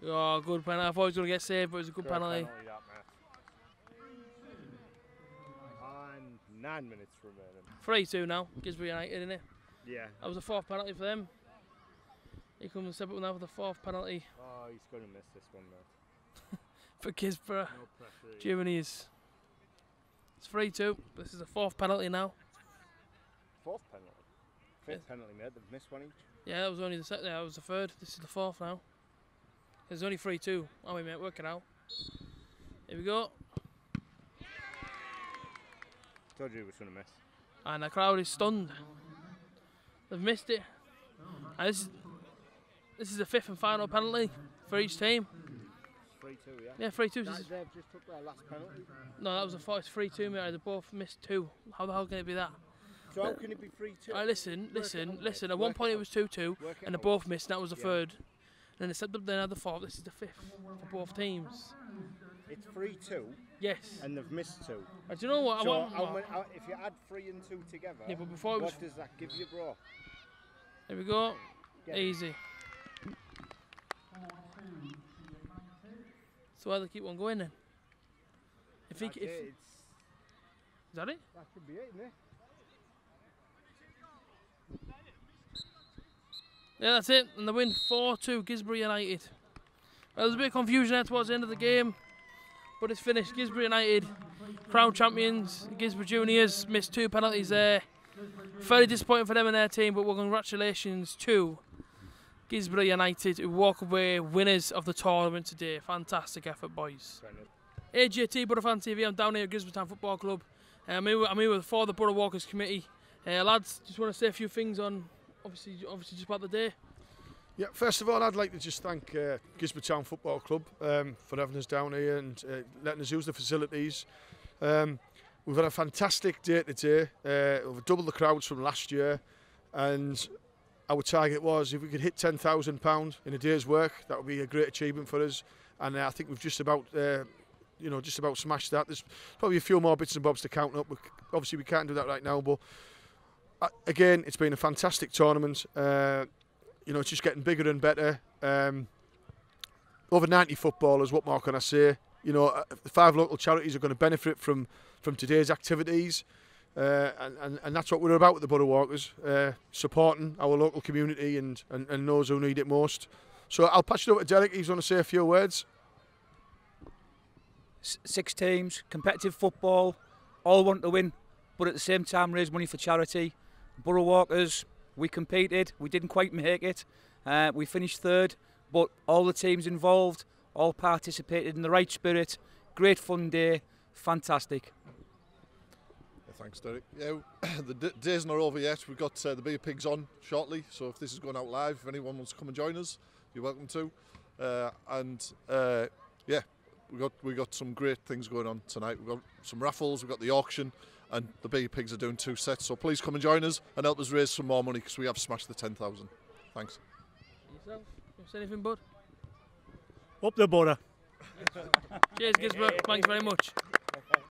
Oh, good penalty. I thought he was going to get saved, but it was a good penalty. And 9 minutes remaining. 3-2 now. Gisborne United, isn't it? Yeah. That was the fourth penalty for them. He comes and step up now for the fourth penalty. Oh, he's going to miss this one now. For Gisborne. No pressure. Juniors. It's 3-2. This is the fourth penalty now. Fourth penalty? Fifth penalty, mate. They've missed one each. Yeah, that was only the second. Yeah, that was the third. This is the fourth now. There's only 3-2. Oh, wait, mate. Work it out. Here we go. Told you he was going to miss. And the crowd is stunned. They've missed it. And this is the fifth and final penalty for each team. 3-2, yeah? Yeah, 3-2. They've just took their last penalty. No, that was the fourth. It's 3-2, mate. They both missed 2. How the hell can it be that? So how can it be 3-2? Alright, listen. At one point it was 2-2, and they both missed, and that was the third. And then they stepped up, then had the fourth. This is the fifth for both teams. It's 3-2. Yes. And they've missed 2. Do you know what? So if you add 3 and 2 together, yeah, but before it was, what does that give you, bro? There we go. Get Easy. It. So why do they keep on going then? Is that it? That should be it, isn't it? Yeah, that's it. And they win 4-2, Gisborne United. Well, there was a bit of confusion there towards the end of the game. but it's finished. Gisborne United, crown champions. Gisborne Juniors missed 2 penalties there. Very disappointing for them and their team, but congratulations to Gisborne United, who walk away winners of the tournament today. Fantastic effort, boys. AJT Borough Fan TV. I'm down here at Gisborne Town Football Club. I'm here with for the Borough Walkers Committee. Lads, just want to say a few things on obviously just about the day. Yeah, first of all, I'd like to just thank Gisborne Town Football Club for having us down here and letting us use the facilities. We've had a fantastic day today. We've doubled the crowds from last year, and our target was if we could hit £10,000 in a day's work, that would be a great achievement for us. And I think we've just about smashed that. There's probably a few more bits and bobs to count up. Obviously, we can't do that right now, but again, it's been a fantastic tournament. It's just getting bigger and better. Over 90 footballers, what more can I say? The 5 local charities are going to benefit from today's activities. And that's what we're about with the Borough Walkers, supporting our local community and those who need it most. So I'll pass it over to Derek. He's going to say a few words. 6 teams, competitive football, all want to win, but at the same time raise money for charity. Borough Walkers, we competed, we didn't quite make it. We finished 3rd, but all the teams involved, all participated in the right spirit. Great fun day, fantastic. Thanks, Derek. Yeah, the day's not over yet. We've got the Beer Pigs on shortly, so if this is going out live, if anyone wants to come and join us, you're welcome to. Yeah, we got some great things going on tonight. We've got some raffles, we've got the auction, and the Beer Pigs are doing 2 sets. So please come and join us and help us raise some more money because we have smashed the 10,000. Thanks. Yourself? You say anything, bud? Up the Borough. Cheers, Gisborne. Thanks very much.